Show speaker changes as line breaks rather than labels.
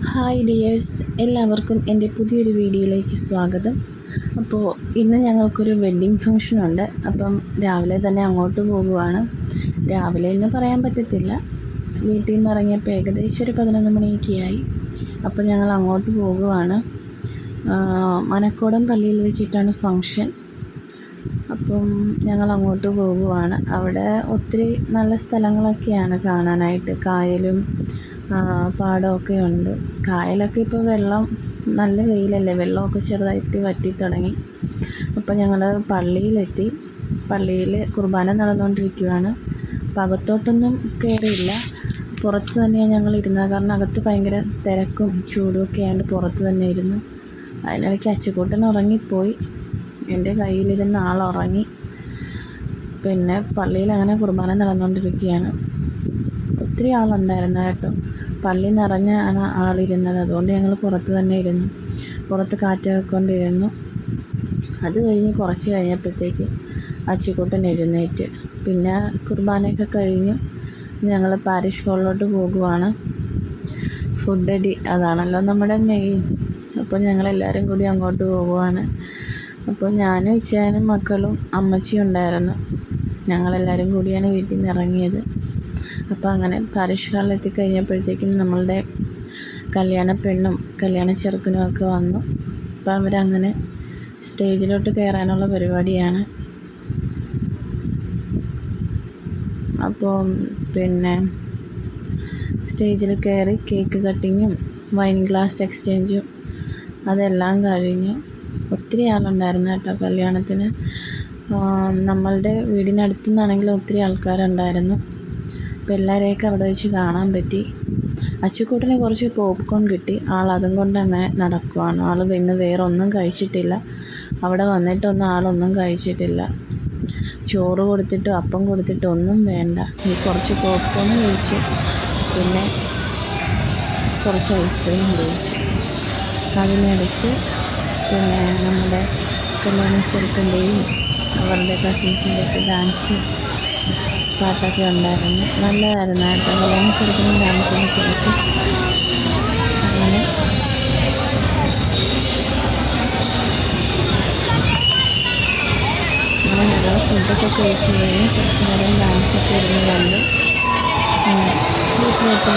Hi dears, എല്ലാവർക്കും എൻ്റെ പുതിയൊരു വീഡിയോയിലേക്ക് സ്വാഗതം. അപ്പോൾ ഇന്ന് ഞങ്ങൾക്കൊരു വെഡ്ഡിങ് ഫംഗ്ഷനുണ്ട്. അപ്പം രാവിലെ തന്നെ അങ്ങോട്ട് പോകുവാണ്. രാവിലെ എന്ന് പറയാൻ പറ്റത്തില്ല, വീട്ടിൽ നിന്ന് ഇറങ്ങിയപ്പോൾ ഏകദേശം ഒരു 11 മണിയൊക്കെയായി. അപ്പോൾ ഞങ്ങൾ അങ്ങോട്ട് പോകുവാണ്. മനക്കോടം പള്ളിയിൽ വെച്ചിട്ടാണ് ഫംഗ്ഷൻ. അപ്പം ഞങ്ങൾ അങ്ങോട്ട് പോകുവാണ്. അവിടെ ഒത്തിരി നല്ല സ്ഥലങ്ങളൊക്കെയാണ് കാണാനായിട്ട്. കായലും പാടമൊക്കെ ഉണ്ട്. കായലൊക്കെ ഇപ്പോൾ വെള്ളം, നല്ല വെയിലല്ലേ, വെള്ളമൊക്കെ ചെറുതായിട്ട് വറ്റി തുടങ്ങി. അപ്പോൾ ഞങ്ങൾ പള്ളിയിലെത്തി. പള്ളിയിൽ കുർബാന നടന്നുകൊണ്ടിരിക്കുകയാണ്. അപ്പോൾ അകത്തോട്ടൊന്നും കയറിയില്ല, പുറത്ത് തന്നെയാണ് ഞങ്ങൾ ഇരുന്നത്. കാരണം അകത്ത് ഭയങ്കര തിരക്കും ചൂടും ഒക്കെ ആയതുകൊണ്ട് പുറത്ത് തന്നെ ഇരുന്നു. അതിനിടയ്ക്ക് അച്ചുകൂട്ടൻ ഉറങ്ങിപ്പോയി. എൻ്റെ കയ്യിലിരുന്ന ആൾ ഉറങ്ങി. പിന്നെ പള്ളിയിൽ അങ്ങനെ കുർബാന നടന്നുകൊണ്ടിരിക്കുകയാണ്. ഒത്തിരി ആളുണ്ടായിരുന്നു കേട്ടോ. പള്ളി നിറഞ്ഞാണ് ആളിരുന്നത്. അതുകൊണ്ട് ഞങ്ങൾ പുറത്ത് തന്നെ ഇരുന്നു, പുറത്ത് കാറ്റൊക്കെ കൊണ്ടിരുന്നു. അത് കഴിഞ്ഞ് കുറച്ച് കഴിഞ്ഞപ്പോഴത്തേക്ക് അച്ചിക്കുട്ടൻ എഴുന്നേറ്റ്. പിന്നെ കുർബാനയൊക്കെ കഴിഞ്ഞു ഞങ്ങൾ പാരിഷ് ഹാളിലോട്ട് പോകുവാണ്. ഫുഡ് അടി അതാണല്ലോ നമ്മുടെ മെയിൻ. അപ്പോൾ ഞങ്ങളെല്ലാവരും കൂടി അങ്ങോട്ട് പോകുവാണ്. അപ്പോൾ ഞാനും ഇച്ചാനും മക്കളും അമ്മച്ചിയും ഉണ്ടായിരുന്നു. ഞങ്ങളെല്ലാവരും കൂടിയാണ് വീട്ടിൽ നിന്ന് ഇറങ്ങിയത്. അപ്പോൾ അങ്ങനെ പാരിഷ് ഹാളിൽ എത്തിക്കഴിഞ്ഞപ്പോഴത്തേക്കും നമ്മളുടെ കല്യാണ പെണ്ണും കല്യാണ ചെറുക്കനും ഒക്കെ വന്നു. അപ്പോൾ അവരങ്ങനെ സ്റ്റേജിലോട്ട് കയറാനുള്ള പരിപാടിയാണ്. അപ്പോൾ പിന്നെ സ്റ്റേജിൽ കയറി കേക്ക് കട്ടിങ്ങും വൈൻ ഗ്ലാസ് എക്സ്ചേഞ്ചും അതെല്ലാം കഴിഞ്ഞു. ഒത്തിരി ആളുണ്ടായിരുന്നു കേട്ടോ കല്യാണത്തിന്. നമ്മളുടെ വീടിനടുത്തു നിന്നാണെങ്കിലും ഒത്തിരി ആൾക്കാരുണ്ടായിരുന്നു. അപ്പോൾ എല്ലാവരെയൊക്കെ അവിടെ വെച്ച് കാണാൻ പറ്റി. അച്ചുക്കൂട്ടിന് കുറച്ച് പോപ്കോൺ കിട്ടി. അതും കൊണ്ട് അങ്ങനെ നടക്കുവാണ്. ആൾ ഇന്ന് വേറെ ഒന്നും കഴിച്ചിട്ടില്ല. അവിടെ വന്നിട്ടൊന്നും ആളൊന്നും കഴിച്ചിട്ടില്ല. ചോറ് കൊടുത്തിട്ടും അപ്പം കൊടുത്തിട്ടും ഒന്നും വേണ്ട. ഈ കുറച്ച് പോപ്കോൺ കഴിച്ചു, പിന്നെ കുറച്ച് ഐസ്ക്രീം കഴിച്ചു. അതിനിടയ്ക്ക് പിന്നെ നമ്മുടെ കല്യാണ ചെറുക്കൻ്റെയും അവരുടെ കസിൻസിൻ്റെയൊക്കെ ഡാൻസ് പാട്ടൊക്കെ ഉണ്ടായിരുന്നു. നല്ലതായിരുന്നു കേട്ടോ. കല്യാണ ചെറുക്കനും ഡാൻസിനെ കുറിച്ച് അങ്ങനെ ഞങ്ങൾ ഫുഡൊക്കെ കഴിച്ച് കഴിഞ്ഞ് കുറച്ച് നേരം ഡാൻസൊക്കെ ഇരുന്ന് കണ്ട് വീട്ടിലേക്ക്